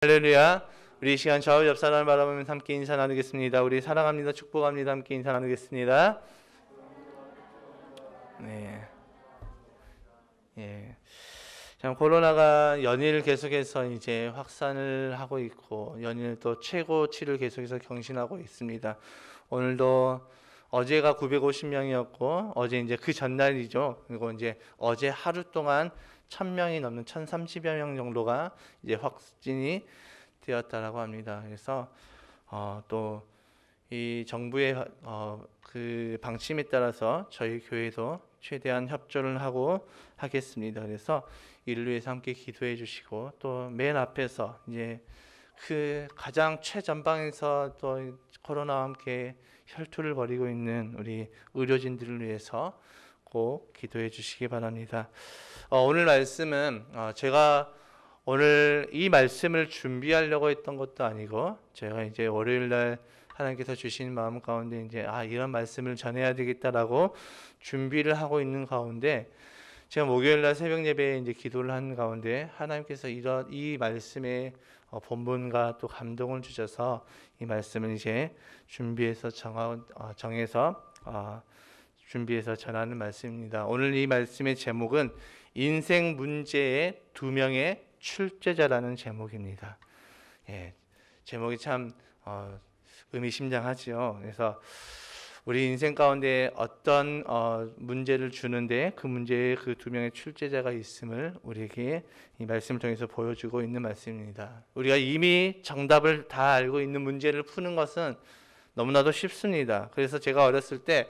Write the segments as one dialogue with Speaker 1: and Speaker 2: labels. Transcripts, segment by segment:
Speaker 1: 할렐루야. 우리 이 시간 좌우 옆 사람을 바라보면서 함께 인사 나누겠습니다. 우리 사랑합니다, 축복합니다. 함께 인사 나누겠습니다. 네. 예. 참 코로나가 연일 계속해서 이제 확산을 하고 있고 연일 또 최고치를 계속해서 경신하고 있습니다. 오늘도 어제가 950명이었고 어제 이제 그 전날이죠. 그리고 이제 어제 하루 동안 1000명이 넘는 1030여 명 정도가 이제 확진이 되었다라고 합니다. 그래서 또 이 정부의 그 방침에 따라서 저희 교회도 최대한 협조를 하고 하겠습니다. 그래서 이를 위해서 함께 기도해 주시고 또 맨 앞에서 이제 그 가장 최전방에서 또 코로나와 함께 혈투를 벌이고 있는 우리 의료진들을 위해서 꼭 기도해 주시기 바랍니다. 오늘 말씀은 제가 오늘 이 말씀을 준비하려고 했던 것도 아니고 제가 이제 월요일 날 하나님께서 주신 마음 가운데 이제 이런 말씀을 전해야 되겠다라고 준비를 하고 있는 가운데 제가 목요일 날 새벽 예배에 이제 기도를 한 가운데 하나님께서 이 말씀의 본문과 또 감동을 주셔서 이 말씀을 이제 준비해서 준비해서 전하는 말씀입니다. 오늘 이 말씀의 제목은 인생 문제의 두 명의 출제자라는 제목입니다. 예, 제목이 참 의미심장하죠. 그래서 우리 인생 가운데 어떤 문제를 주는데 그 문제에 그 두 명의 출제자가 있음을 우리에게 이 말씀을 통해서 보여주고 있는 말씀입니다. 우리가 이미 정답을 다 알고 있는 문제를 푸는 것은 너무나도 쉽습니다. 그래서 제가 어렸을 때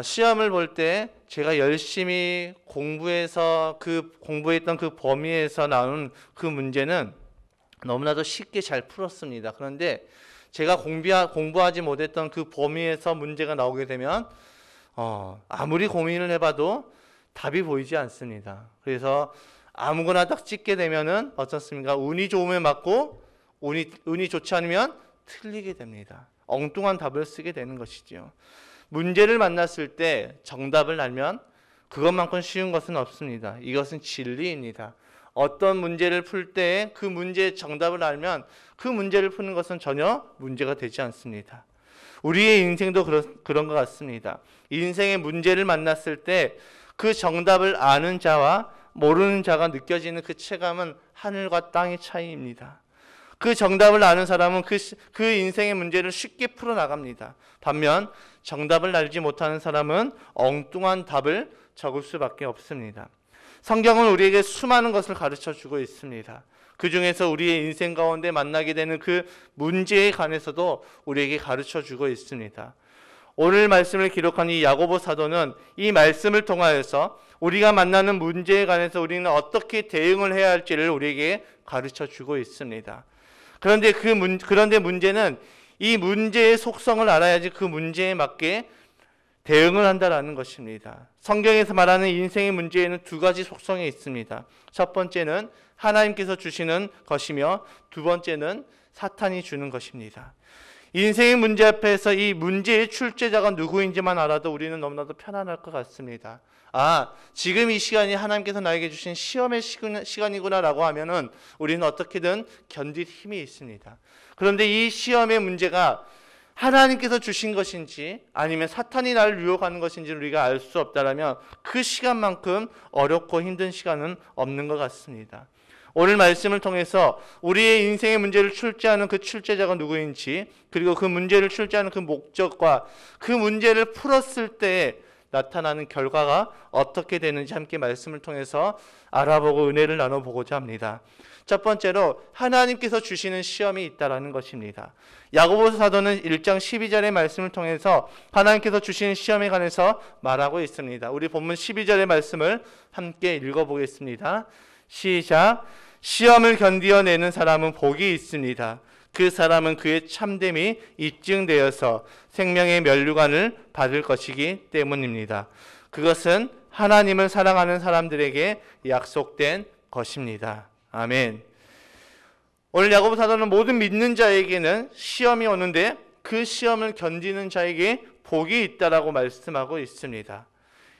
Speaker 1: 시험을 볼 때 제가 열심히 공부했던 그 범위에서 나오는 그 문제는 너무나도 쉽게 잘 풀었습니다. 그런데 제가 공부하지 못했던 그 범위에서 문제가 나오게 되면 아무리 고민을 해봐도 답이 보이지 않습니다. 그래서 아무거나 딱 찍게 되면은 어떻습니까? 운이 좋으면 맞고 운이 좋지 않으면 틀리게 됩니다. 엉뚱한 답을 쓰게 되는 것이지요. 문제를 만났을 때 정답을 알면 그것만큼 쉬운 것은 없습니다. 이것은 진리입니다. 어떤 문제를 풀 때 그 문제의 정답을 알면 그 문제를 푸는 것은 전혀 문제가 되지 않습니다. 우리의 인생도 그런 것 같습니다. 인생의 문제를 만났을 때 그 정답을 아는 자와 모르는 자가 느껴지는 그 체감은 하늘과 땅의 차이입니다. 그 정답을 아는 사람은 그 인생의 문제를 쉽게 풀어나갑니다. 반면 정답을 알지 못하는 사람은 엉뚱한 답을 적을 수밖에 없습니다. 성경은 우리에게 수많은 것을 가르쳐주고 있습니다. 그 중에서 우리의 인생 가운데 만나게 되는 그 문제에 관해서도 우리에게 가르쳐주고 있습니다. 오늘 말씀을 기록한 이 야고보 사도는 이 말씀을 통하여서 우리가 만나는 문제에 관해서 우리는 어떻게 대응을 해야 할지를 우리에게 가르쳐주고 있습니다. 그런데 문제는 이 문제의 속성을 알아야지 그 문제에 맞게 대응을 한다라는 것입니다. 성경에서 말하는 인생의 문제에는 두 가지 속성이 있습니다. 첫 번째는 하나님께서 주시는 것이며 두 번째는 사탄이 주는 것입니다. 인생의 문제 앞에서 이 문제의 출제자가 누구인지만 알아도 우리는 너무나도 편안할 것 같습니다. 지금 이 시간이 하나님께서 나에게 주신 시험의 시간이구나라고 하면은 우리는 어떻게든 견딜 힘이 있습니다. 그런데 이 시험의 문제가 하나님께서 주신 것인지 아니면 사탄이 나를 유혹하는 것인지 우리가 알 수 없다면 그 시간만큼 어렵고 힘든 시간은 없는 것 같습니다. 오늘 말씀을 통해서 우리의 인생의 문제를 출제하는 그 출제자가 누구인지 그리고 그 문제를 출제하는 그 목적과 그 문제를 풀었을 때 나타나는 결과가 어떻게 되는지 함께 말씀을 통해서 알아보고 은혜를 나눠보고자 합니다. 첫 번째로 하나님께서 주시는 시험이 있다라는 것입니다. 야고보서 사도는 1장 12절의 말씀을 통해서 하나님께서 주시는 시험에 관해서 말하고 있습니다. 우리 본문 12절의 말씀을 함께 읽어보겠습니다. 시작. 시험을 견디어내는 사람은 복이 있습니다. 그 사람은 그의 참됨이 입증되어서 생명의 면류관을 받을 것이기 때문입니다. 그것은 하나님을 사랑하는 사람들에게 약속된 것입니다. 아멘. 오늘 야고보 사도는 모든 믿는 자에게는 시험이 오는데 그 시험을 견디는 자에게 복이 있다라고 말씀하고 있습니다.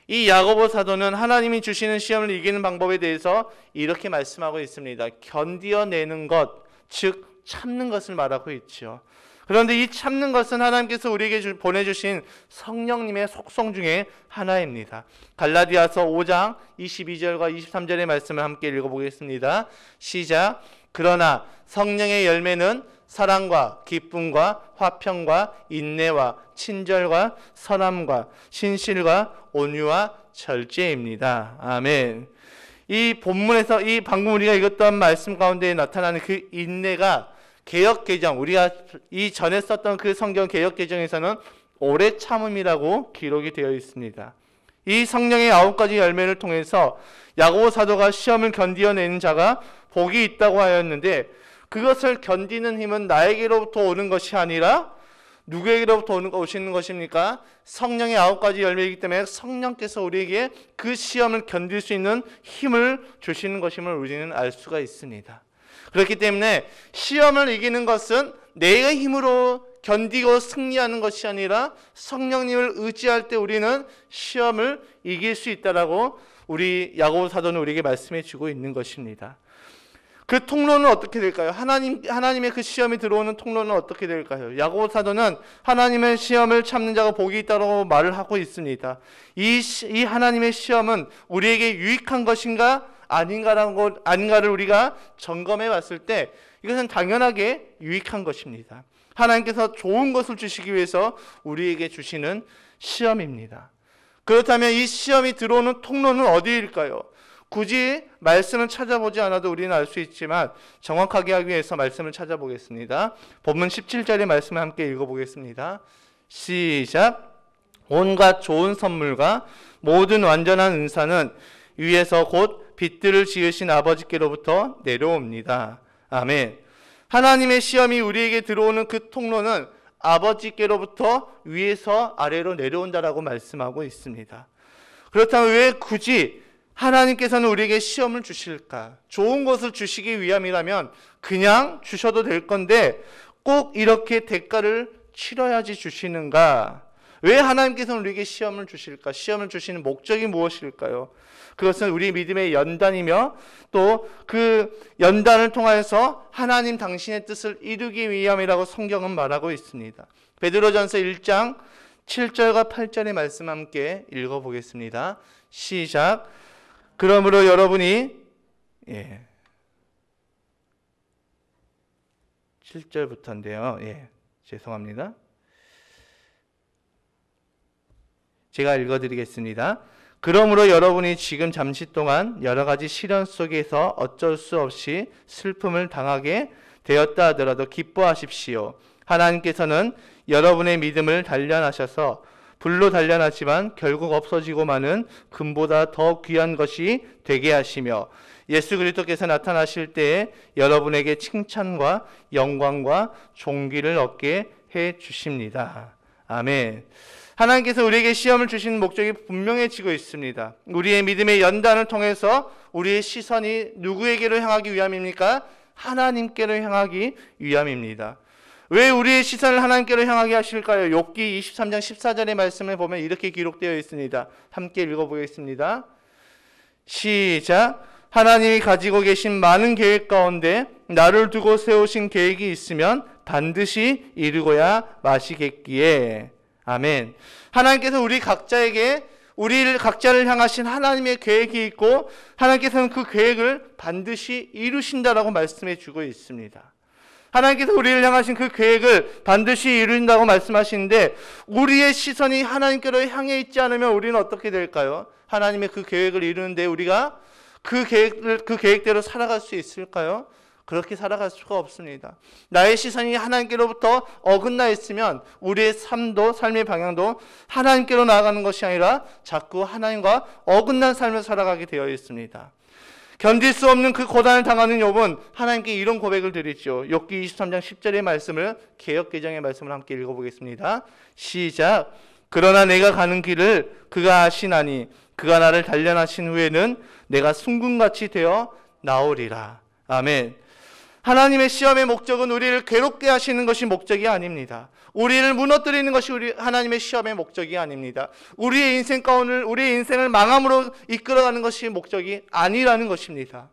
Speaker 1: 이 야고보 사도는 하나님이 주시는 시험을 이기는 방법에 대해서 이렇게 말씀하고 있습니다. 견디어내는 것, 즉 참는 것을 말하고 있죠. 그런데 이 참는 것은 하나님께서 우리에게 보내주신 성령님의 속성 중에 하나입니다. 갈라디아서 5장 22절과 23절의 말씀을 함께 읽어보겠습니다. 시작. 그러나 성령의 열매는 사랑과 기쁨과 화평과 인내와 친절과 선함과 신실과 온유와 절제입니다. 아멘. 이 본문에서 이 방금 우리가 읽었던 말씀 가운데 나타나는 그 인내가 개역개정, 우리가 이전에 썼던 그 성경 개역개정에서는 오래 참음이라고 기록이 되어 있습니다. 이 성령의 9가지 열매를 통해서 야고보 사도가 시험을 견디어내는 자가 복이 있다고 하였는데, 그것을 견디는 힘은 나에게로부터 오는 것이 아니라 누구에게로부터 오시는 것입니까? 성령의 9가지 열매이기 때문에 성령께서 우리에게 그 시험을 견딜 수 있는 힘을 주시는 것임을 우리는 알 수가 있습니다. 그렇기 때문에 시험을 이기는 것은 내 힘으로 견디고 승리하는 것이 아니라 성령님을 의지할 때 우리는 시험을 이길 수 있다라고 우리 야고보 사도는 우리에게 말씀해 주고 있는 것입니다. 그 통로는 어떻게 될까요? 하나님의 그 시험이 들어오는 통로는 어떻게 될까요? 야고보 사도는 하나님의 시험을 참는 자가 복이 있다고 말을 하고 있습니다. 이 하나님의 시험은 우리에게 유익한 것인가 아닌가를 우리가 점검해 봤을 때 이것은 당연하게 유익한 것입니다. 하나님께서 좋은 것을 주시기 위해서 우리에게 주시는 시험입니다. 그렇다면 이 시험이 들어오는 통로는 어디일까요? 굳이 말씀을 찾아보지 않아도 우리는 알 수 있지만 정확하게 하기 위해서 말씀을 찾아보겠습니다. 본문 17절의 말씀을 함께 읽어보겠습니다. 시작. 온갖 좋은 선물과 모든 완전한 은사는 위에서 곧 빛들을 지으신 아버지께로부터 내려옵니다. 아멘. 하나님의 시험이 우리에게 들어오는 그 통로는 아버지께로부터 위에서 아래로 내려온다라고 말씀하고 있습니다. 그렇다면 왜 굳이 하나님께서는 우리에게 시험을 주실까? 좋은 것을 주시기 위함이라면 그냥 주셔도 될 건데 꼭 이렇게 대가를 치러야지 주시는가? 왜 하나님께서는 우리에게 시험을 주실까? 시험을 주시는 목적이 무엇일까요? 그것은 우리 믿음의 연단이며 또 그 연단을 통하여서 하나님 당신의 뜻을 이루기 위함이라고 성경은 말하고 있습니다. 베드로전서 1장 7절과 8절의 말씀 함께 읽어보겠습니다. 시작. 그러므로 여러분이 7절부터인데요. 죄송합니다. 제가 읽어드리겠습니다. 그러므로 여러분이 지금 잠시 동안 여러 가지 시련 속에서 어쩔 수 없이 슬픔을 당하게 되었다 하더라도 기뻐하십시오. 하나님께서는 여러분의 믿음을 단련하셔서 불로 단련하지만 결국 없어지고 마는 금보다 더 귀한 것이 되게 하시며 예수 그리스도께서 나타나실 때에 여러분에게 칭찬과 영광과 존귀를 얻게 해 주십니다. 아멘. 하나님께서 우리에게 시험을 주시는 목적이 분명해지고 있습니다. 우리의 믿음의 연단을 통해서 우리의 시선이 누구에게로 향하기 위함입니까? 하나님께로 향하기 위함입니다. 왜 우리의 시선을 하나님께로 향하게 하실까요? 욥기 23장 14절의 말씀을 보면 이렇게 기록되어 있습니다. 함께 읽어보겠습니다. 시작. 하나님이 가지고 계신 많은 계획 가운데 나를 두고 세우신 계획이 있으면 반드시 이루고야 마시겠기에. 아멘. 하나님께서 우리를 각자를 향하신 하나님의 계획이 있고 하나님께서는 그 계획을 반드시 이루신다라고 말씀해 주고 있습니다. 하나님께서 우리를 향하신 그 계획을 반드시 이룬다고 말씀하시는데 우리의 시선이 하나님께로 향해 있지 않으면 우리는 어떻게 될까요? 하나님의 그 계획을 이루는데 우리가 그 계획대로 살아갈 수 있을까요? 그렇게 살아갈 수가 없습니다. 나의 시선이 하나님께로부터 어긋나 있으면 우리의 삶의 방향도 하나님께로 나아가는 것이 아니라 자꾸 하나님과 어긋난 삶을 살아가게 되어 있습니다. 견딜 수 없는 그 고난을 당하는 욥은 하나님께 이런 고백을 드리죠. 욥기 23장 10절의 말씀을 개역개정의 말씀을 함께 읽어보겠습니다. 시작. 그러나 내가 가는 길을 그가 아시나니 그가 나를 단련하신 후에는 내가 순금같이 되어 나오리라. 아멘. 하나님의 시험의 목적은 우리를 괴롭게 하시는 것이 목적이 아닙니다. 우리를 무너뜨리는 것이 하나님의 시험의 목적이 아닙니다. 우리의 인생을 망함으로 이끌어가는 것이 목적이 아니라는 것입니다.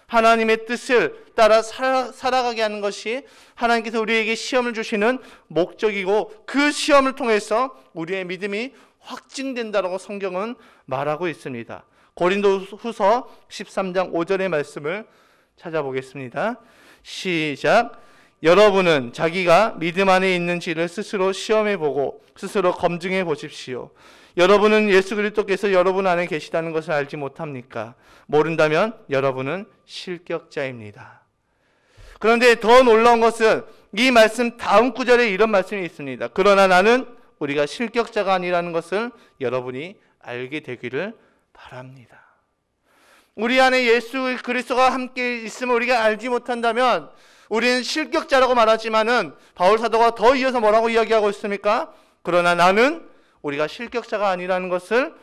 Speaker 1: 하나님의 뜻을 따라 살아가게 하는 것이 하나님께서 우리에게 시험을 주시는 목적이고, 그 시험을 통해서 우리의 믿음이 확증된다라고 성경은 말하고 있습니다. 고린도후서 13장 5절의 말씀을 찾아보겠습니다. 시작. 여러분은 자기가 믿음 안에 있는지를 스스로 시험해 보고 스스로 검증해 보십시오. 여러분은 예수 그리스도께서 여러분 안에 계시다는 것을 알지 못합니까? 모른다면 여러분은 실격자입니다. 그런데 더 놀라운 것은 이 말씀 다음 구절에 이런 말씀이 있습니다. 그러나 나는 우리가 실격자가 아니라는 것을 여러분이 알게 되기를 바랍니다. 우리 안에 예수 그리스도가 함께 있으면 우리가 알지 못한다면 우리는 실격자라고 말하지만은 바울 사도가 더 이어서 뭐라고 이야기하고 있습니까? 그러나 나는 우리가 실격자가 아니라는 것을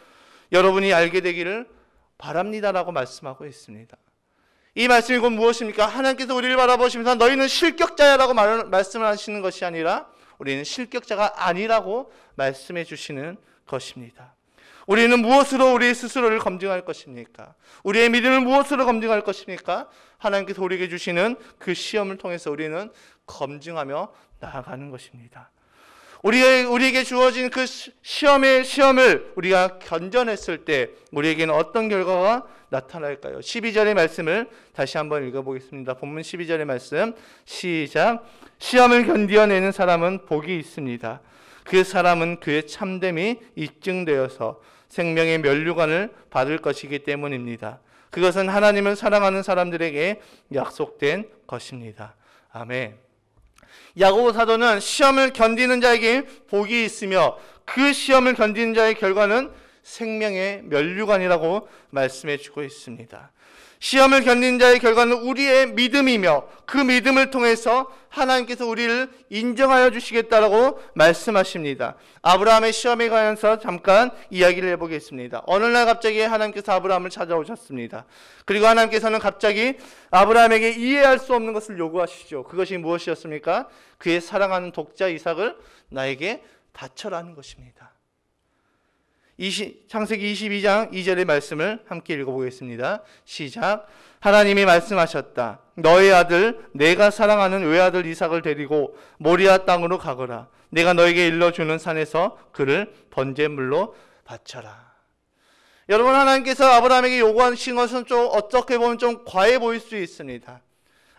Speaker 1: 여러분이 알게 되기를 바랍니다라고 말씀하고 있습니다. 이 말씀이 곧 무엇입니까? 하나님께서 우리를 바라보시면서 너희는 실격자야라고 말씀을 하시는 것이 아니라 우리는 실격자가 아니라고 말씀해 주시는 것입니다. 우리는 무엇으로 우리 스스로를 검증할 것입니까? 우리의 믿음을 무엇으로 검증할 것입니까? 하나님께서 우리에게 주시는 그 시험을 통해서 우리는 검증하며 나아가는 것입니다. 우리에게 주어진 그 시험을 우리가 견뎌냈을 때 우리에게는 어떤 결과가 나타날까요? 12절의 말씀을 다시 한번 읽어보겠습니다. 본문 12절의 말씀 시작. 시험을 견디어내는 사람은 복이 있습니다. 그 사람은 그의 참됨이 입증되어서 생명의 면류관을 받을 것이기 때문입니다. 그것은 하나님을 사랑하는 사람들에게 약속된 것입니다. 아멘. 야고보 사도는 시험을 견디는 자에게 복이 있으며 그 시험을 견디는 자의 결과는 생명의 면류관이라고 말씀해 주고 있습니다. 시험을 견디는 자의 결과는 우리의 믿음이며 그 믿음을 통해서 하나님께서 우리를 인정하여 주시겠다라고 말씀하십니다. 아브라함의 시험에 관해서 잠깐 이야기를 해보겠습니다. 어느 날 갑자기 하나님께서 아브라함을 찾아오셨습니다. 그리고 하나님께서는 갑자기 아브라함에게 이해할 수 없는 것을 요구하시죠. 그것이 무엇이었습니까? 그의 사랑하는 독자 이삭을 나에게 바쳐라는 것입니다. 창세기 22장 2절의 말씀을 함께 읽어보겠습니다. 시작. 하나님이 말씀하셨다. 너의 아들 내가 사랑하는 외아들 이삭을 데리고 모리아 땅으로 가거라. 내가 너에게 일러주는 산에서 그를 번제물로 바쳐라. 여러분, 하나님께서 아브라함에게 요구하신 것은 좀 어떻게 보면 좀 과해 보일 수 있습니다.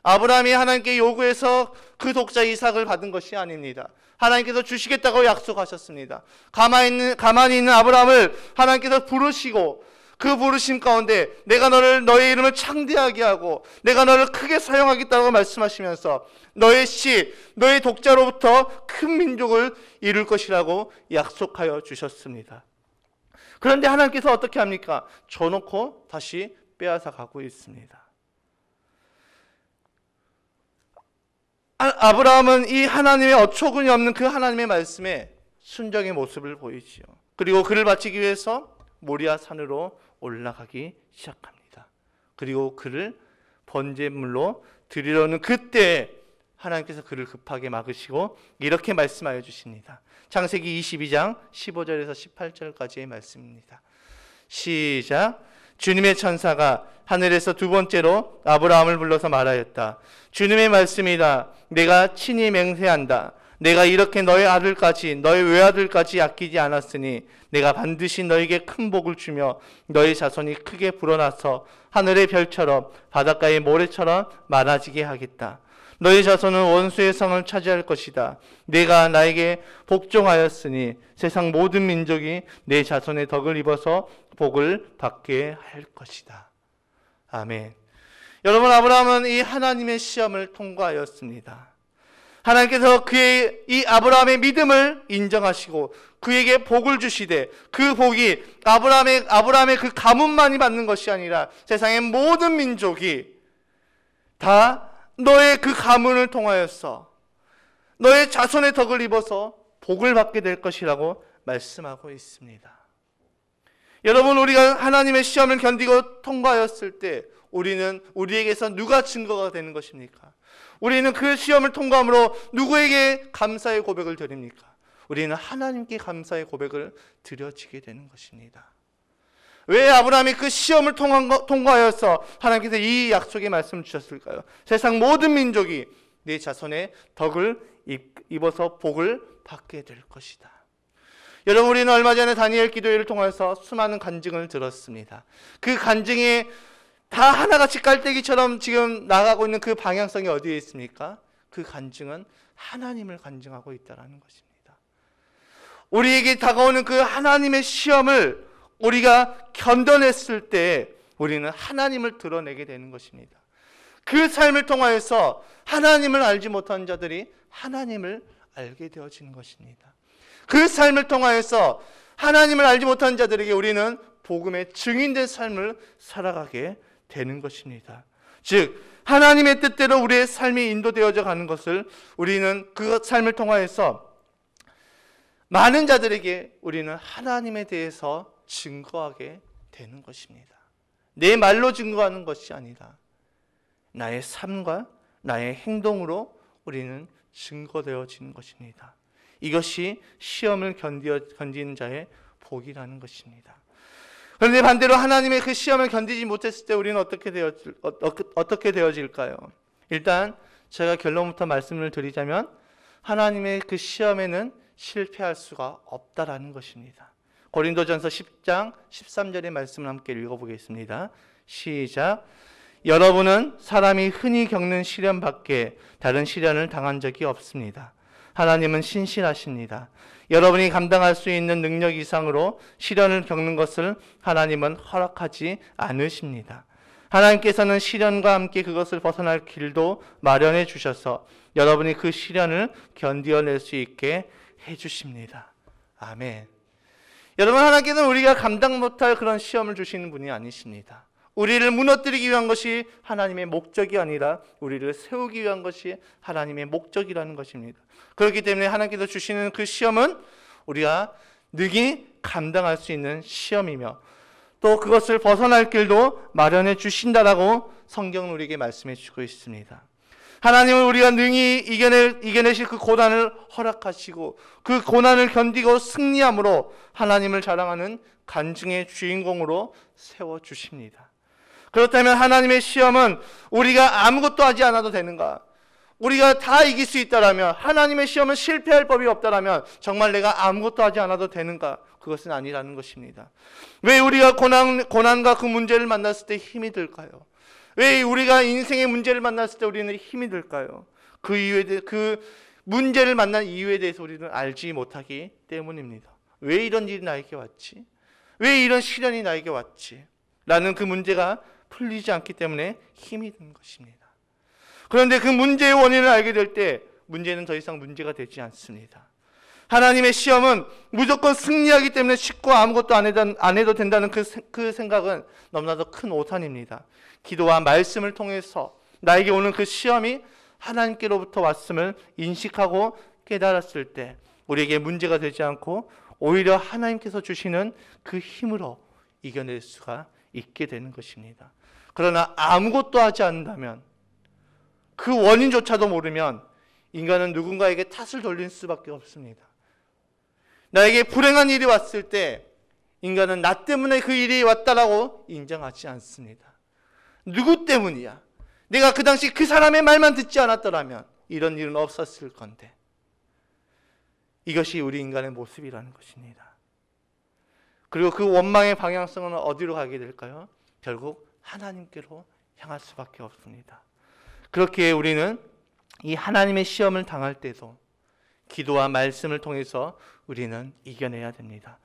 Speaker 1: 아브라함이 하나님께 요구해서 그 독자 이삭을 받은 것이 아닙니다. 하나님께서 주시겠다고 약속하셨습니다. 가만히 있는 아브라함을 하나님께서 부르시고 그 부르심 가운데 내가 너의 이름을 창대하게 하고 내가 너를 크게 사용하겠다고 말씀하시면서 너의 독자로부터 큰 민족을 이룰 것이라고 약속하여 주셨습니다. 그런데 하나님께서 어떻게 합니까? 줘놓고 다시 빼앗아 가고 있습니다. 아브라함은 이 하나님의 어처구니 없는 그 하나님의 말씀에 순종의 모습을 보이지요. 그리고 그를 바치기 위해서 모리아 산으로 올라가기 시작합니다. 그리고 그를 번제물로 드리려는 그때 하나님께서 그를 급하게 막으시고 이렇게 말씀하여 주십니다. 창세기 22장 15절에서 18절까지의 말씀입니다. 시작. 주님의 천사가 하늘에서 두 번째로 아브라함을 불러서 말하였다. 주님의 말씀이다. 내가 친히 맹세한다. 내가 이렇게 너의 아들까지 너의 외아들까지 아끼지 않았으니 내가 반드시 너에게 큰 복을 주며 너의 자손이 크게 불어나서 하늘의 별처럼 바닷가의 모래처럼 많아지게 하겠다. 너의 자손은 원수의 성을 차지할 것이다. 내가 나에게 복종하였으니 세상 모든 민족이 내 자손의 덕을 입어서 복을 받게 할 것이다. 아멘. 여러분, 아브라함은 이 하나님의 시험을 통과하였습니다. 하나님께서 그의 이 아브라함의 믿음을 인정하시고 그에게 복을 주시되 그 복이 아브라함의 그 가문만이 받는 것이 아니라 세상의 모든 민족이 다 너의 그 가문을 통하여서 너의 자손의 덕을 입어서 복을 받게 될 것이라고 말씀하고 있습니다. 여러분, 우리가 하나님의 시험을 견디고 통과하였을 때 우리에게서 누가 증거가 되는 것입니까? 우리는 그 시험을 통과함으로 누구에게 감사의 고백을 드립니까? 우리는 하나님께 감사의 고백을 드려지게 되는 것입니다. 왜 아브라함이 그 시험을 통과하여서 하나님께서 이 약속의 말씀을 주셨을까요? 세상 모든 민족이 내 자손의 덕을 입어서 복을 받게 될 것이다. 여러분, 우리는 얼마 전에 다니엘 기도회를 통해서 수많은 간증을 들었습니다. 그 간증에 다 하나같이 깔때기처럼 지금 나가고 있는 그 방향성이 어디에 있습니까? 그 간증은 하나님을 간증하고 있다는 것입니다. 우리에게 다가오는 그 하나님의 시험을 우리가 견뎌냈을 때 우리는 하나님을 드러내게 되는 것입니다. 그 삶을 통하여서 하나님을 알지 못한 자들이 하나님을 알게 되어지는 것입니다. 그 삶을 통하여서 하나님을 알지 못한 자들에게 우리는 복음의 증인된 삶을 살아가게 되는 것입니다. 즉 하나님의 뜻대로 우리의 삶이 인도되어져 가는 것을 우리는 그 삶을 통하여서 많은 자들에게 우리는 하나님에 대해서 증거하게 되는 것입니다. 내 말로 증거하는 것이 아니라 나의 삶과 나의 행동으로 우리는 증거되어지는 것입니다. 이것이 시험을 견디는 자의 복이라는 것입니다. 그런데 반대로 하나님의 그 시험을 견디지 못했을 때 우리는 어떻게 되어질까요? 일단 제가 결론부터 말씀을 드리자면 하나님의 그 시험에는 실패할 수가 없다라는 것입니다. 고린도전서 10장 13절의 말씀을 함께 읽어보겠습니다. 시작. 여러분은 사람이 흔히 겪는 시련 밖에 다른 시련을 당한 적이 없습니다. 하나님은 신실하십니다. 여러분이 감당할 수 있는 능력 이상으로 시련을 겪는 것을 하나님은 허락하지 않으십니다. 하나님께서는 시련과 함께 그것을 벗어날 길도 마련해 주셔서 여러분이 그 시련을 견디어낼 수 있게 해주십니다. 아멘. 여러분, 하나님께서는 우리가 감당 못할 그런 시험을 주시는 분이 아니십니다. 우리를 무너뜨리기 위한 것이 하나님의 목적이 아니라 우리를 세우기 위한 것이 하나님의 목적이라는 것입니다. 그렇기 때문에 하나님께서 주시는 그 시험은 우리가 능히 감당할 수 있는 시험이며 또 그것을 벗어날 길도 마련해 주신다라고 성경은 우리에게 말씀해 주고 있습니다. 하나님은 우리가 능히 이겨내실 그 고난을 허락하시고 그 고난을 견디고 승리함으로 하나님을 자랑하는 간증의 주인공으로 세워주십니다. 그렇다면 하나님의 시험은 우리가 아무것도 하지 않아도 되는가? 우리가 다 이길 수 있다라면, 하나님의 시험은 실패할 법이 없다라면 정말 내가 아무것도 하지 않아도 되는가? 그것은 아니라는 것입니다. 왜 우리가 고난과 그 문제를 만났을 때 힘이 들까요? 왜 우리가 인생의 문제를 만났을 때 우리는 힘이 들까요? 그 문제를 만난 이유에 대해서 우리는 알지 못하기 때문입니다. 왜 이런 일이 나에게 왔지? 왜 이런 시련이 나에게 왔지? 라는 그 문제가 풀리지 않기 때문에 힘이 드는 것입니다. 그런데 그 문제의 원인을 알게 될 때 문제는 더 이상 문제가 되지 않습니다. 하나님의 시험은 무조건 승리하기 때문에 쉽고 아무것도 안 해도 된다는 그 생각은 너무나도 큰 오산입니다. 기도와 말씀을 통해서 나에게 오는 그 시험이 하나님께로부터 왔음을 인식하고 깨달았을 때 우리에게 문제가 되지 않고 오히려 하나님께서 주시는 그 힘으로 이겨낼 수가 있게 되는 것입니다. 그러나 아무것도 하지 않는다면, 그 원인조차도 모르면 인간은 누군가에게 탓을 돌릴 수밖에 없습니다. 나에게 불행한 일이 왔을 때 인간은 나 때문에 그 일이 왔다라고 인정하지 않습니다. 누구 때문이야? 내가 그 당시 그 사람의 말만 듣지 않았더라면 이런 일은 없었을 건데. 이것이 우리 인간의 모습이라는 것입니다. 그리고 그 원망의 방향성은 어디로 가게 될까요? 결국 하나님께로 향할 수밖에 없습니다. 그렇게 우리는 이 하나님의 시험을 당할 때도 기도와 말씀을 통해서 우리는 이겨내야 됩니다.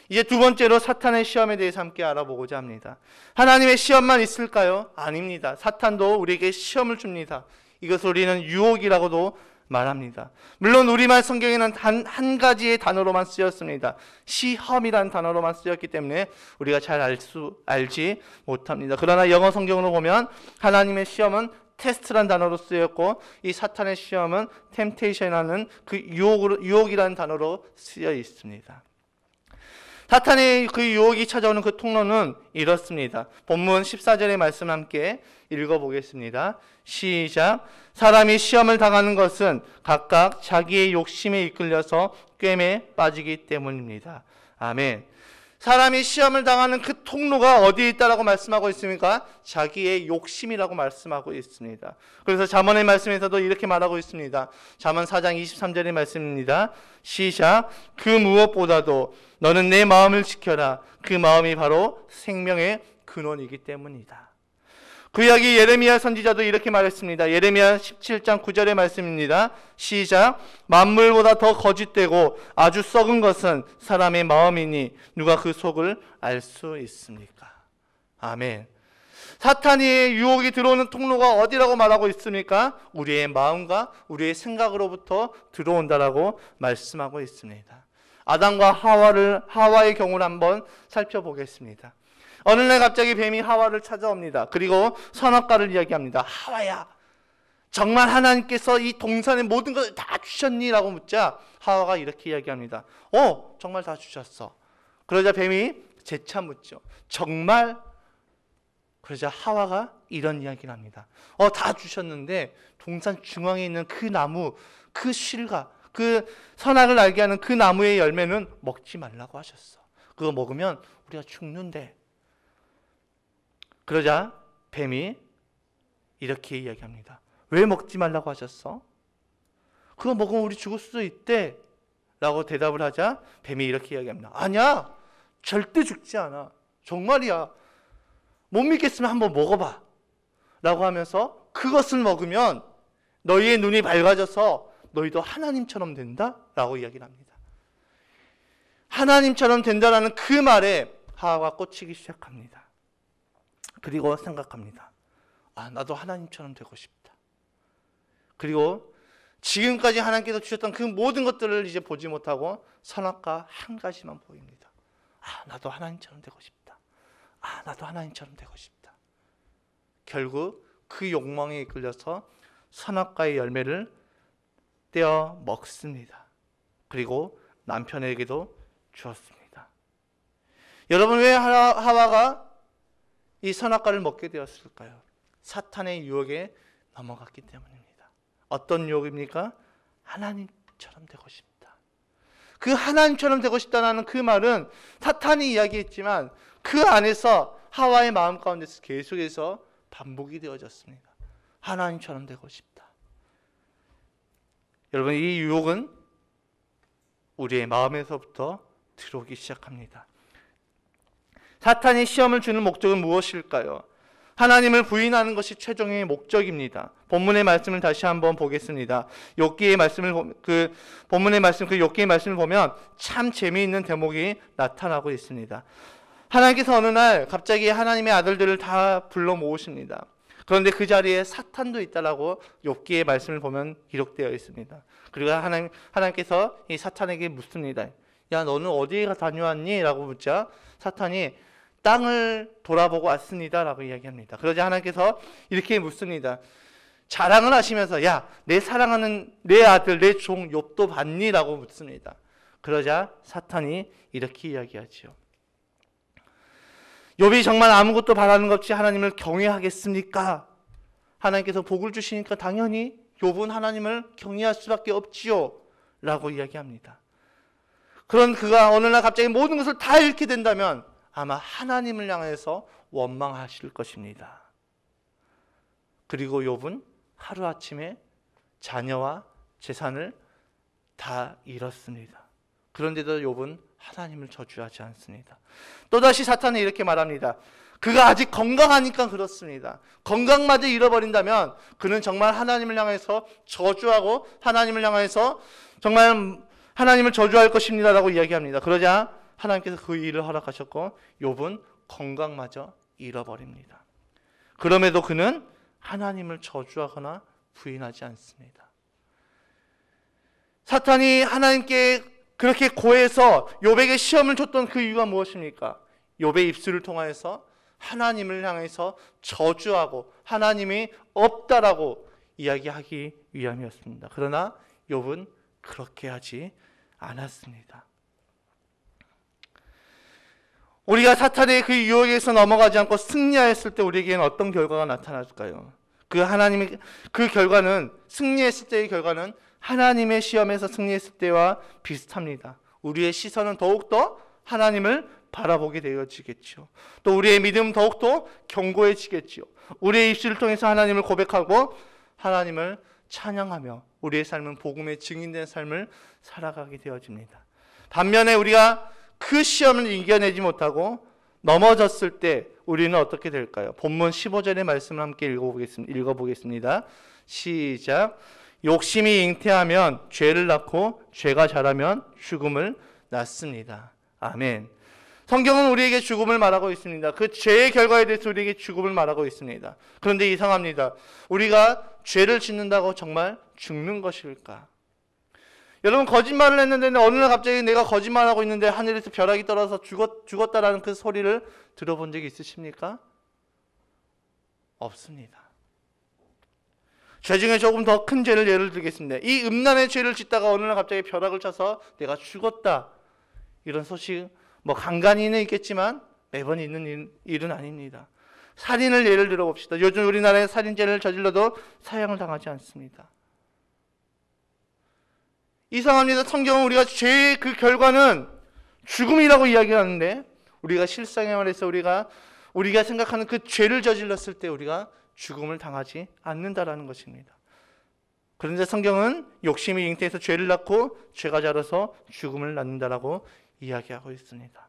Speaker 1: 이제 두 번째로 사탄의 시험에 대해서 함께 알아보고자 합니다. 하나님의 시험만 있을까요? 아닙니다. 사탄도 우리에게 시험을 줍니다. 이것을 우리는 유혹이라고도 말합니다. 물론 우리말 성경에는 단 한 가지의 단어로만 쓰였습니다. 시험이라는 단어로만 쓰였기 때문에 우리가 잘 알지 못합니다. 그러나 영어 성경으로 보면 하나님의 시험은 테스트란 단어로 쓰였고 이 사탄의 시험은 템테이션이라는 그 유혹이라는 단어로 쓰여 있습니다. 사탄의 그 유혹이 찾아오는 그 통로는 이렇습니다. 본문 14절의 말씀 함께 읽어보겠습니다. 시작. 사람이 시험을 당하는 것은 각각 자기의 욕심에 이끌려서 꿰매 빠지기 때문입니다. 아멘. 사람이 시험을 당하는 그 통로가 어디에 있다라고 말씀하고 있습니까? 자기의 욕심이라고 말씀하고 있습니다. 그래서 잠언의 말씀에서도 이렇게 말하고 있습니다. 잠언 4장 23절의 말씀입니다. 시작. 그 무엇보다도 너는 내 마음을 지켜라. 그 마음이 바로 생명의 근원이기 때문이다. 구약의 예레미야 선지자도 이렇게 말했습니다. 예레미야 17장 9절의 말씀입니다. 시작. 만물보다 더 거짓되고 아주 썩은 것은 사람의 마음이니 누가 그 속을 알 수 있습니까? 아멘. 사탄의 유혹이 들어오는 통로가 어디라고 말하고 있습니까? 우리의 마음과 우리의 생각으로부터 들어온다라고 말씀하고 있습니다. 아담과 하와의 경우를 한번 살펴보겠습니다. 어느 날 갑자기 뱀이 하와를 찾아옵니다. 그리고 선악과를 이야기합니다. 하와야, 정말 하나님께서 이 동산의 모든 것을 다 주셨니? 라고 묻자 하와가 이렇게 이야기합니다. 정말 다 주셨어. 그러자 뱀이 재차 묻죠. 정말? 그러자 하와가 이런 이야기를 합니다. 다 주셨는데 동산 중앙에 있는 그 나무, 그 실과 그 선악을 알게 하는 그 나무의 열매는 먹지 말라고 하셨어. 그거 먹으면 우리가 죽는데. 그러자 뱀이 이렇게 이야기합니다. 왜 먹지 말라고 하셨어? 그거 먹으면 우리 죽을 수도 있대 라고 대답을 하자 뱀이 이렇게 이야기합니다. 아니야, 절대 죽지 않아. 정말이야. 못 믿겠으면 한번 먹어봐 라고 하면서 그것을 먹으면 너희의 눈이 밝아져서 너희도 하나님처럼 된다 라고 이야기를 합니다. 하나님처럼 된다라는 그 말에 하와가 꽂히기 시작합니다. 그리고 생각합니다. 나도 하나님처럼 되고 싶다. 그리고 지금까지 하나님께서 주셨던 그 모든 것들을 이제 보지 못하고 선악과 한 가지만 보입니다. 나도 하나님처럼 되고 싶다. 나도 하나님처럼 되고 싶다. 결국 그 욕망에 이끌려서 선악과의 열매를 떼어 먹습니다. 그리고 남편에게도 주었습니다. 여러분, 왜 하와가 이 선악과를 먹게 되었을까요? 사탄의 유혹에 넘어갔기 때문입니다. 어떤 유혹입니까? 하나님처럼 되고 싶다. 그 하나님처럼 되고 싶다는 그 말은 사탄이 이야기했지만 그 안에서 하와의 마음 가운데서 계속해서 반복이 되어졌습니다. 하나님처럼 되고 싶다. 여러분, 이 유혹은 우리의 마음에서부터 들어오기 시작합니다. 사탄이 시험을 주는 목적은 무엇일까요? 하나님을 부인하는 것이 최종의 목적입니다. 본문의 말씀을 다시 한번 보겠습니다. 욥기의 말씀을 본문의 말씀, 욥기의 말씀을 보면 참 재미있는 대목이 나타나고 있습니다. 하나님께서 어느 날 갑자기 하나님의 아들들을 다 불러 모으십니다. 그런데 그 자리에 사탄도 있다라고 욥기의 말씀을 보면 기록되어 있습니다. 그리고 하나님께서 이 사탄에게 묻습니다. 야, 너는 어디에 다녀왔니? 라고 묻자 사탄이 땅을 돌아보고 왔습니다 라고 이야기합니다. 그러자 하나님께서 이렇게 묻습니다. 자랑을 하시면서 야, 내 사랑하는 내 아들, 내 종 욥도 봤니? 라고 묻습니다. 그러자 사탄이 이렇게 이야기하지요. 욥이 정말 아무것도 바라는 것 없이 하나님을 경외하겠습니까? 하나님께서 복을 주시니까 당연히 욥은 하나님을 경외할 수밖에 없지요 라고 이야기합니다. 그런 그가 어느 날 갑자기 모든 것을 다 잃게 된다면 아마 하나님을 향해서 원망하실 것입니다. 그리고 욥은 하루아침에 자녀와 재산을 다 잃었습니다. 그런데도 욥은 하나님을 저주하지 않습니다. 또다시 사탄은 이렇게 말합니다. 그가 아직 건강하니까 그렇습니다. 건강마저 잃어버린다면 그는 정말 하나님을 향해서 저주하고 하나님을 향해서 정말 하나님을 저주할 것입니다 라고 이야기합니다. 그러자 하나님께서 그 일을 허락하셨고 욥은 건강마저 잃어버립니다. 그럼에도 그는 하나님을 저주하거나 부인하지 않습니다. 사탄이 하나님께 그렇게 고해서 욥에게 시험을 줬던 그 이유가 무엇입니까? 욥의 입술을 통하여서 하나님을 향해서 저주하고 하나님이 없다라고 이야기하기 위함이었습니다. 그러나 욥은 그렇게 하지 않았습니다. 우리가 사탄의 그 유혹에서 넘어가지 않고 승리하였을 때 우리에게는 어떤 결과가 나타날까요? 그 결과는 승리했을 때의 결과는 하나님의 시험에서 승리했을 때와 비슷합니다. 우리의 시선은 더욱더 하나님을 바라보게 되어지겠죠. 또 우리의 믿음 더욱더 견고해지겠죠. 우리의 입술을 통해서 하나님을 고백하고 하나님을 찬양하며 우리의 삶은 복음의 증인된 삶을 살아가게 되어집니다. 반면에 우리가 그 시험을 이겨내지 못하고 넘어졌을 때 우리는 어떻게 될까요? 본문 15절의 말씀을 함께 읽어보겠습니다. 시작. 욕심이 잉태하면 죄를 낳고 죄가 자라면 죽음을 낳습니다. 아멘. 성경은 우리에게 죽음을 말하고 있습니다. 그 죄의 결과에 대해서 우리에게 죽음을 말하고 있습니다. 그런데 이상합니다. 우리가 죄를 짓는다고 정말 죽는 것일까? 여러분, 거짓말을 했는데 어느 날 갑자기 내가 거짓말하고 있는데 하늘에서 벼락이 떨어져서 죽었다라는 그 소리를 들어본 적이 있으십니까? 없습니다. 죄 중에 조금 더 큰 죄를 예를 들겠습니다. 이 음란의 죄를 짓다가 어느 날 갑자기 벼락을 쳐서 내가 죽었다. 이런 소식 간간이는 있겠지만 매번 있는 일은 아닙니다. 살인을 예를 들어봅시다. 요즘 우리나라에 살인죄를 저질러도 사형을 당하지 않습니다. 이상합니다. 성경은 우리가 죄의 그 결과는 죽음이라고 이야기하는데 우리가 실생활에서 우리가 생각하는 그 죄를 저질렀을 때 우리가 죽음을 당하지 않는다라는 것입니다. 그런데 성경은 욕심이 잉태해서 죄를 낳고 죄가 자라서 죽음을 낳는다라고 이야기하고 있습니다.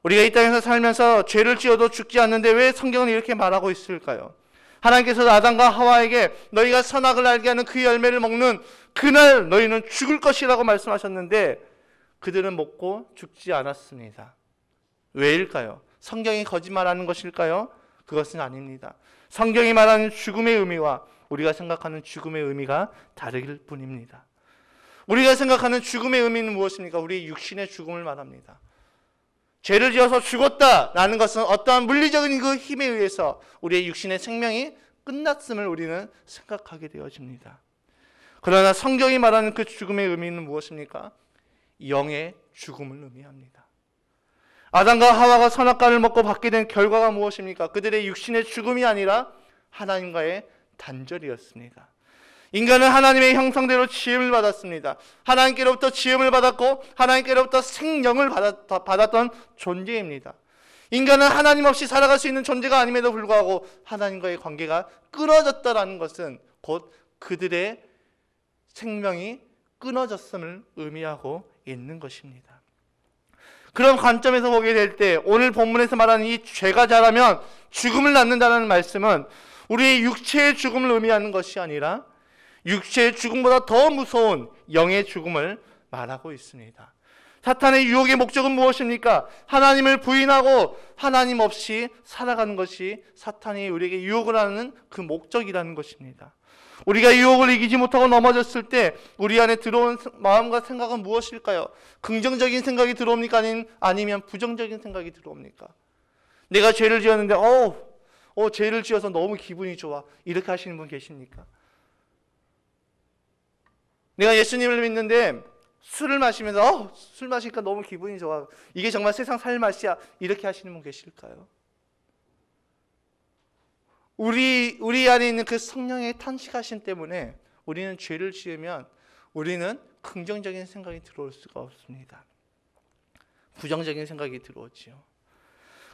Speaker 1: 우리가 이 땅에서 살면서 죄를 지어도 죽지 않는데 왜 성경은 이렇게 말하고 있을까요? 하나님께서 아담과 하와에게 너희가 선악을 알게 하는 그 열매를 먹는 그날 너희는 죽을 것이라고 말씀하셨는데 그들은 먹고 죽지 않았습니다. 왜일까요? 성경이 거짓말하는 것일까요? 그것은 아닙니다. 성경이 말하는 죽음의 의미와 우리가 생각하는 죽음의 의미가 다르길 뿐입니다. 우리가 생각하는 죽음의 의미는 무엇입니까? 우리의 육신의 죽음을 말합니다. 죄를 지어서 죽었다라는 것은 어떠한 물리적인 그 힘에 의해서 우리의 육신의 생명이 끝났음을 우리는 생각하게 되어집니다. 그러나 성경이 말하는 그 죽음의 의미는 무엇입니까? 영의 죽음을 의미합니다. 아담과 하와가 선악과를 먹고 받게 된 결과가 무엇입니까? 그들의 육신의 죽음이 아니라 하나님과의 단절이었습니다. 인간은 하나님의 형상대로 지음을 받았습니다. 하나님께로부터 지음을 받았고 하나님께로부터 생명을 받았던 존재입니다. 인간은 하나님 없이 살아갈 수 있는 존재가 아님에도 불구하고 하나님과의 관계가 끊어졌다는 것은 곧 그들의 생명이 끊어졌음을 의미하고 있는 것입니다. 그런 관점에서 보게 될 때 오늘 본문에서 말하는 이 죄가 자라면 죽음을 낳는다는 말씀은 우리의 육체의 죽음을 의미하는 것이 아니라 육체의 죽음보다 더 무서운 영의 죽음을 말하고 있습니다. 사탄의 유혹의 목적은 무엇입니까? 하나님을 부인하고 하나님 없이 살아가는 것이 사탄이 우리에게 유혹을 하는 그 목적이라는 것입니다. 우리가 유혹을 이기지 못하고 넘어졌을 때 우리 안에 들어온 마음과 생각은 무엇일까요? 긍정적인 생각이 들어옵니까? 아니면 부정적인 생각이 들어옵니까? 내가 죄를 지었는데 죄를 지어서 너무 기분이 좋아. 이렇게 하시는 분 계십니까? 내가 예수님을 믿는데 술을 마시면서 술 마시니까 너무 기분이 좋아. 이게 정말 세상 살 맛이야. 이렇게 하시는 분 계실까요? 우리 안에 있는 그 성령의 탄식하심 때문에 우리는 죄를 지으면 우리는 긍정적인 생각이 들어올 수가 없습니다. 부정적인 생각이 들어오지요.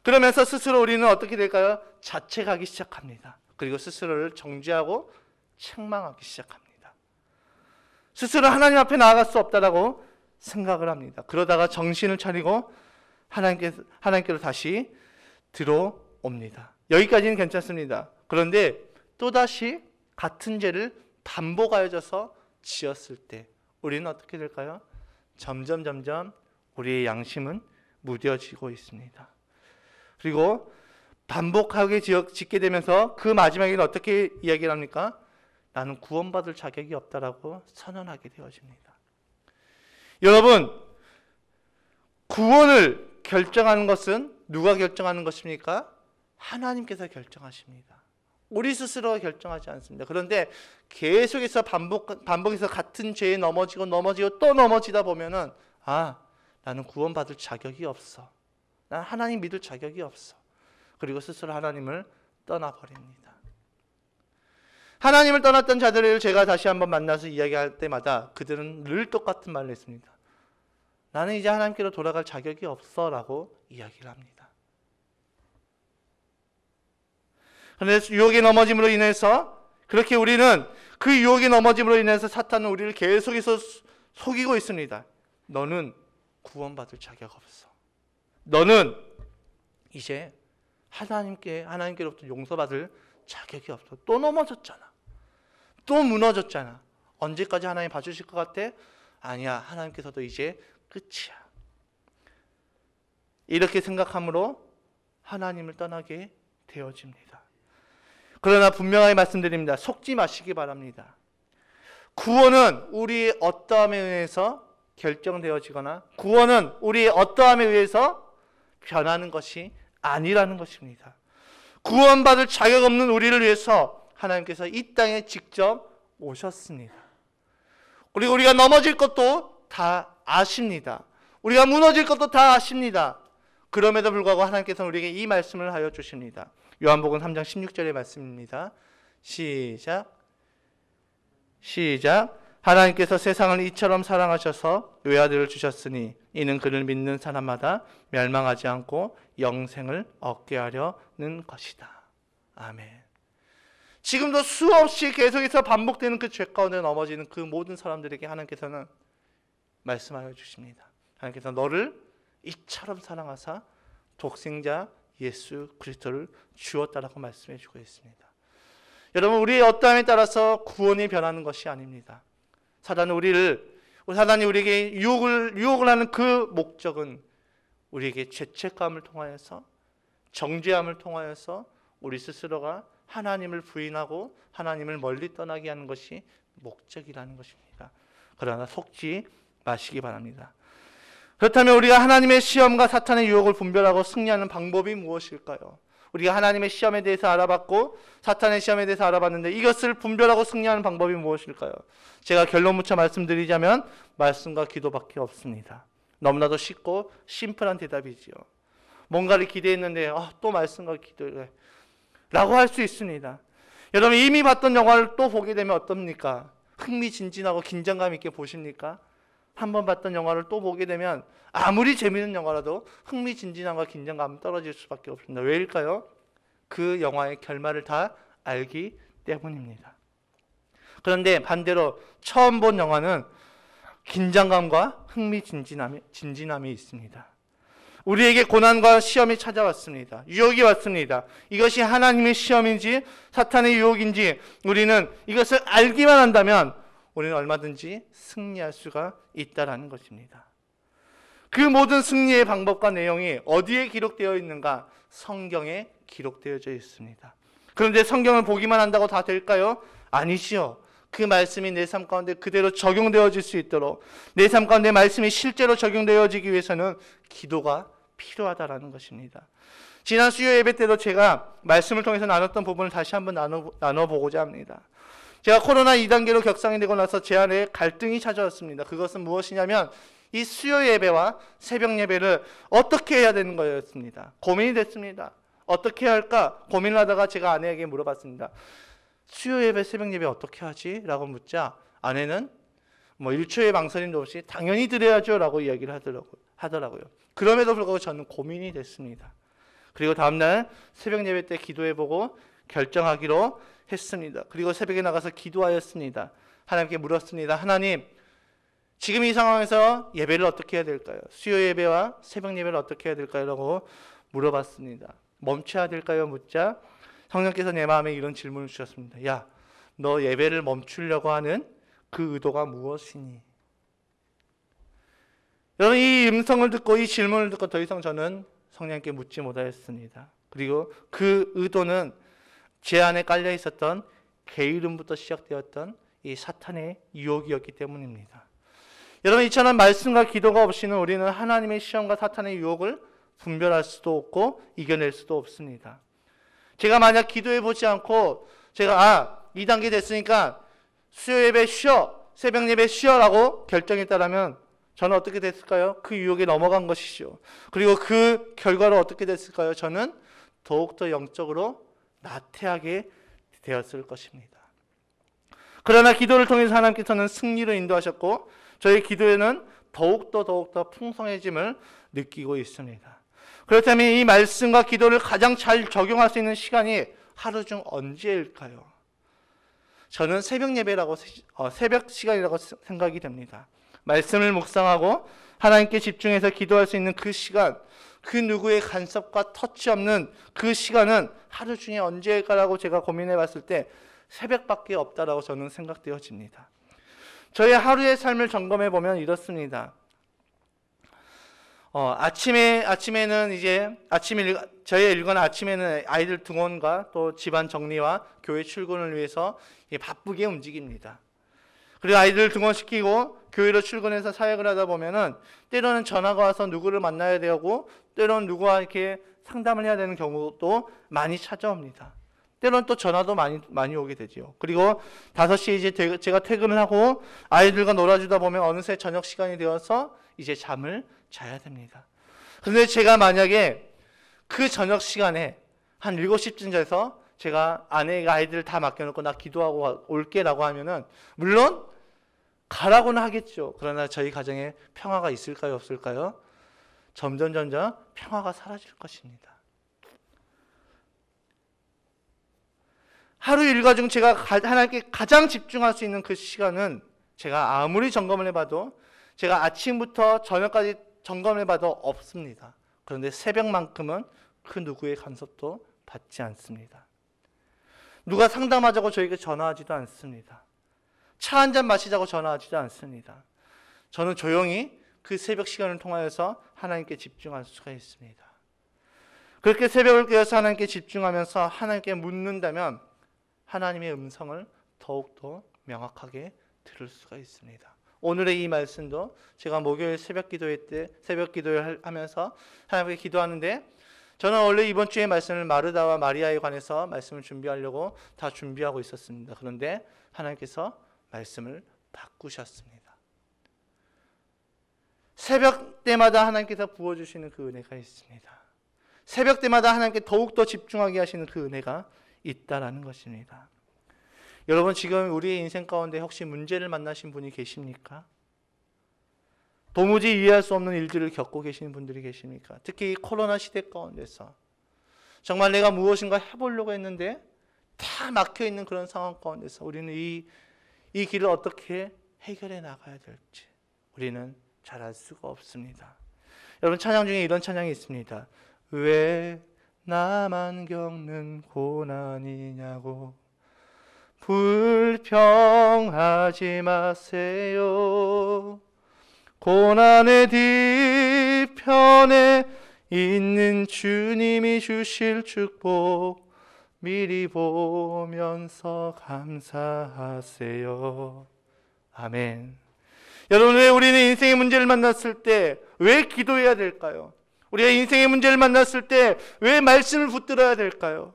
Speaker 1: 그러면서 스스로 우리는 어떻게 될까요? 자책하기 시작합니다. 그리고 스스로를 정죄하고 책망하기 시작합니다. 스스로 하나님 앞에 나아갈 수 없다라고 생각을 합니다. 그러다가 정신을 차리고 하나님께로 다시 들어옵니다. 여기까지는 괜찮습니다. 그런데 또다시 같은 죄를 반복하여져서 지었을 때 우리는 어떻게 될까요? 점점 우리의 양심은 무뎌지고 있습니다. 그리고 반복하게 짓게 되면서 그 마지막에는 어떻게 이야기를 합니까? 나는 구원받을 자격이 없다라고 선언하게 되어집니다. 여러분, 구원을 결정하는 것은 누가 결정하는 것입니까? 하나님께서 결정하십니다. 우리 스스로가 결정하지 않습니다. 그런데 계속해서 반복해서 같은 죄에 넘어지고 또 넘어지다 보면은 나는 구원받을 자격이 없어. 난 하나님 믿을 자격이 없어. 그리고 스스로 하나님을 떠나버립니다. 하나님을 떠났던 자들을 제가 다시 한번 만나서 이야기할 때마다 그들은 늘 똑같은 말을 했습니다. 나는 이제 하나님께로 돌아갈 자격이 없어 라고 이야기를 합니다. 그런데 유혹에 넘어짐으로 인해서 그렇게 우리는 그 유혹에 넘어짐으로 인해서 사탄은 우리를 계속해서 속이고 있습니다. 너는 구원받을 자격 없어. 너는 이제 하나님께로부터 용서받을 자격이 없어. 또 넘어졌잖아. 또 무너졌잖아. 언제까지 하나님 봐주실 것 같아? 아니야. 하나님께서도 이제 끝이야. 이렇게 생각함으로 하나님을 떠나게 되어집니다. 그러나 분명하게 말씀드립니다. 속지 마시기 바랍니다. 구원은 우리의 어떠함에 의해서 결정되어지거나 구원은 우리의 어떠함에 의해서 변하는 것이 아니라는 것입니다. 구원받을 자격 없는 우리를 위해서 하나님께서 이 땅에 직접 오셨습니다. 그리고 우리가 넘어질 것도 다 아십니다. 우리가 무너질 것도 다 아십니다. 그럼에도 불구하고 하나님께서는 우리에게 이 말씀을 하여 주십니다. 요한복음 3장 16절의 말씀입니다. 시작. 하나님께서 세상을 이처럼 사랑하셔서 외아들을 주셨으니 이는 그를 믿는 사람마다 멸망하지 않고 영생을 얻게 하려는 것이다. 아멘. 지금도 수없이 계속해서 반복되는 그 죄 가운데 넘어지는 그 모든 사람들에게 하나님께서는 말씀하여 주십니다. 하나님께서 너를 이처럼 사랑하사 독생자 예수 그리스도를 주었다라고 말씀해 주고 있습니다. 여러분, 우리의 어떠함에 따라서 구원이 변하는 것이 아닙니다. 사단이 우리에게 유혹을 하는 그 목적은 우리에게 죄책감을 통하여서 정죄함을 통하여서 우리 스스로가 하나님을 부인하고 하나님을 멀리 떠나게 하는 것이 목적이라는 것입니다. 그러나 속지 마시기 바랍니다. 그렇다면 우리가 하나님의 시험과 사탄의 유혹을 분별하고 승리하는 방법이 무엇일까요? 우리가 하나님의 시험에 대해서 알아봤고 사탄의 시험에 대해서 알아봤는데 이것을 분별하고 승리하는 방법이 무엇일까요? 제가 결론 묻혀 말씀드리자면 말씀과 기도밖에 없습니다. 너무나도 쉽고 심플한 대답이지요. 뭔가를 기대했는데 또 말씀과 기도를 라고 할 수 있습니다. 여러분, 이미 봤던 영화를 또 보게 되면 어떻습니까? 흥미진진하고 긴장감 있게 보십니까? 한번 봤던 영화를 또 보게 되면 아무리 재미있는 영화라도 흥미진진함과 긴장감은 떨어질 수밖에 없습니다. 왜일까요? 그 영화의 결말을 다 알기 때문입니다. 그런데 반대로 처음 본 영화는 긴장감과 흥미진진함이 있습니다. 우리에게 고난과 시험이 찾아왔습니다. 유혹이 왔습니다. 이것이 하나님의 시험인지 사탄의 유혹인지 우리는 이것을 알기만 한다면 우리는 얼마든지 승리할 수가 있다는 것입니다. 그 모든 승리의 방법과 내용이 어디에 기록되어 있는가? 성경에 기록되어져 있습니다. 그런데 성경을 보기만 한다고 다 될까요? 아니지요. 그 말씀이 내 삶 가운데 그대로 적용되어질 수 있도록 내 삶 가운데 말씀이 실제로 적용되어지기 위해서는 기도가 필요하다라는 것입니다. 지난 수요 예배 때도 제가 말씀을 통해서 나눴던 부분을 다시 한번 나눠보고자 합니다. 제가 코로나 2단계로 격상이 되고 나서 제 안에 갈등이 찾아왔습니다. 그것은 무엇이냐면 이 수요 예배와 새벽 예배를 어떻게 해야 되는 거였습니다. 고민이 됐습니다. 어떻게 할까 고민을 하다가 제가 아내에게 물어봤습니다. 수요 예배, 새벽 예배 어떻게 하지? 라고 묻자 아내는 1초의 망설임도 없이 당연히 드려야죠 라고 이야기를 하더라고요. 그럼에도 불구하고 저는 고민이 됐습니다. 그리고 다음날 새벽 예배 때 기도해보고 결정하기로 했습니다. 그리고 새벽에 나가서 기도하였습니다. 하나님께 물었습니다. 하나님, 지금 이 상황에서 예배를 어떻게 해야 될까요? 수요 예배와 새벽 예배를 어떻게 해야 될까요? 라고 물어봤습니다. 멈춰야 될까요? 묻자 성령께서 내 마음에 이런 질문을 주셨습니다. 야, 너 예배를 멈추려고 하는 그 의도가 무엇이니? 여러분, 이 음성을 듣고 이 질문을 듣고 더 이상 저는 성령께 묻지 못하였습니다. 그리고 그 의도는 제 안에 깔려 있었던 게으름부터 시작되었던 이 사탄의 유혹이었기 때문입니다. 여러분, 이처럼 말씀과 기도가 없이는 우리는 하나님의 시험과 사탄의 유혹을 분별할 수도 없고 이겨낼 수도 없습니다. 제가 만약 기도해보지 않고 제가 2단계 됐으니까 수요 예배 쉬어, 새벽 예배 쉬어라고 결정했다라면 저는 어떻게 됐을까요? 그 유혹에 넘어간 것이죠. 그리고 그 결과로 어떻게 됐을까요? 저는 더욱더 영적으로 나태하게 되었을 것입니다. 그러나 기도를 통해서 하나님께서는 승리로 인도하셨고 저희 기도에는 더욱더 풍성해짐을 느끼고 있습니다. 그렇다면 이 말씀과 기도를 가장 잘 적용할 수 있는 시간이 하루 중 언제일까요? 저는 새벽 예배라고, 새벽 시간이라고 생각이 됩니다. 말씀을 묵상하고 하나님께 집중해서 기도할 수 있는 그 시간, 그 누구의 간섭과 터치 없는 그 시간은 하루 중에 언제일까라고 제가 고민해 봤을 때 새벽밖에 없다라고 저는 생각되어집니다. 저의 하루의 삶을 점검해 보면 이렇습니다. 아침에는 이제 저의 일과는 아침에는 아이들 등원과 또 집안 정리와 교회 출근을 위해서 바쁘게 움직입니다. 그리고 아이들 등원시키고 교회로 출근해서 사역을 하다 보면은 때로는 전화가 와서 누구를 만나야 되고 때로는 누구와 이렇게 상담을 해야 되는 경우도 많이 찾아옵니다. 때로는 또 전화도 많이 오게 되죠. 그리고 5시에 이제 제가 퇴근을 하고 아이들과 놀아주다 보면 어느새 저녁 시간이 되어서 이제 잠을 자야 됩니다. 그런데 제가 만약에 그 저녁 시간에 한 7시쯤 돼서 제가 아내가 아이들 다 맡겨놓고 나 기도하고 올게라고 하면은 물론 가라고는 하겠죠. 그러나 저희 가정에 평화가 있을까요, 없을까요? 점점 평화가 사라질 것입니다. 하루 일과 중 제가 하나님께 가장 집중할 수 있는 그 시간은 제가 아무리 점검을 해봐도 제가 아침부터 저녁까지 점검을 해봐도 없습니다. 그런데 새벽만큼은 그 누구의 간섭도 받지 않습니다. 누가 상담하자고 저에게 전화하지도 않습니다. 차 한잔 마시자고 전화하지도 않습니다. 저는 조용히 그 새벽 시간을 통하여서 하나님께 집중할 수가 있습니다. 그렇게 새벽을 깨어서 하나님께 집중하면서 하나님께 묻는다면 하나님의 음성을 더욱더 명확하게 들을 수가 있습니다. 오늘의 이 말씀도 제가 목요일 새벽 기도를 하면서 하나님께 기도하는데 저는 원래 이번 주에 말씀을 마르다와 마리아에 관해서 말씀을 준비하려고 다 준비하고 있었습니다. 그런데 하나님께서 말씀을 바꾸셨습니다. 새벽 때마다 하나님께서 부어주시는 그 은혜가 있습니다. 새벽 때마다 하나님께 더욱더 집중하게 하시는 그 은혜가 있다라는 것입니다. 여러분 지금 우리의 인생 가운데 혹시 문제를 만나신 분이 계십니까? 도무지 이해할 수 없는 일들을 겪고 계시는 분들이 계십니까? 특히 코로나 시대 가운데서 정말 내가 무엇인가 해보려고 했는데 다 막혀있는 그런 상황 가운데서 우리는 이 길을 어떻게 해결해 나가야 될지 우리는 잘 알 수가 없습니다. 여러분 찬양 중에 이런 찬양이 있습니다. 왜 나만 겪는 고난이냐고 불평하지 마세요. 고난의 뒤편에 있는 주님이 주실 축복 미리 보면서 감사하세요. 아멘. 여러분, 왜 우리는 인생의 문제를 만났을 때 왜 기도해야 될까요? 우리가 인생의 문제를 만났을 때 왜 말씀을 붙들어야 될까요?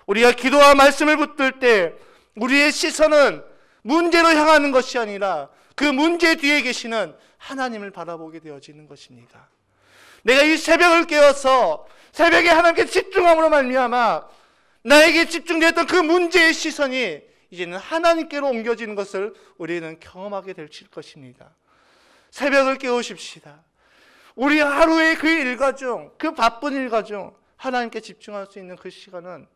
Speaker 1: 우리가 기도와 말씀을 붙들 때 우리의 시선은 문제로 향하는 것이 아니라 그 문제 뒤에 계시는 하나님을 바라보게 되어지는 것입니다. 내가 이 새벽을 깨워서 새벽에 하나님께 집중함으로 말미암아 나에게 집중되었던 그 문제의 시선이 이제는 하나님께로 옮겨지는 것을 우리는 경험하게 될 것입니다. 새벽을 깨우십시다. 우리 하루의 그 일과 중, 그 바쁜 일과 중 하나님께 집중할 수 있는 그 시간은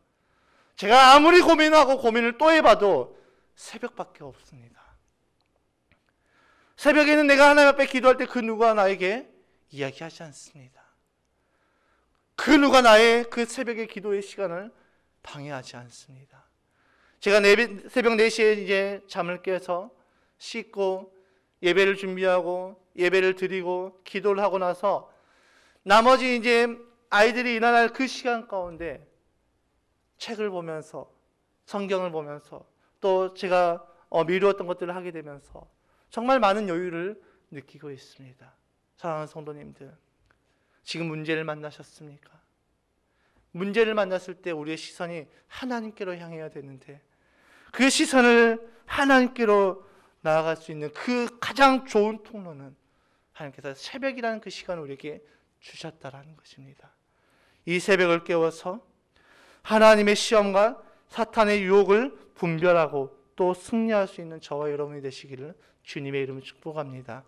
Speaker 1: 제가 아무리 고민을 또 해봐도 새벽밖에 없습니다. 새벽에는 내가 하나님 앞에 기도할 때 그 누가 나에게 이야기하지 않습니다. 그 누가 나의 그 새벽의 기도의 시간을 방해하지 않습니다. 제가 새벽 4시에 이제 잠을 깨서 씻고 예배를 준비하고 예배를 드리고 기도를 하고 나서 나머지 이제 아이들이 일어날 그 시간 가운데 책을 보면서 성경을 보면서 또 제가 미루었던 것들을 하게 되면서 정말 많은 여유를 느끼고 있습니다. 사랑하는 성도님들, 지금 문제를 만나셨습니까? 문제를 만났을 때 우리의 시선이 하나님께로 향해야 되는데 그 시선을 하나님께로 나아갈 수 있는 그 가장 좋은 통로는 하나님께서 새벽이라는 그 시간을 우리에게 주셨다라는 것입니다. 이 새벽을 깨워서 하나님의 시험과 사탄의 유혹을 분별하고 또 승리할 수 있는 저와 여러분이 되시기를 주님의 이름으로 축복합니다.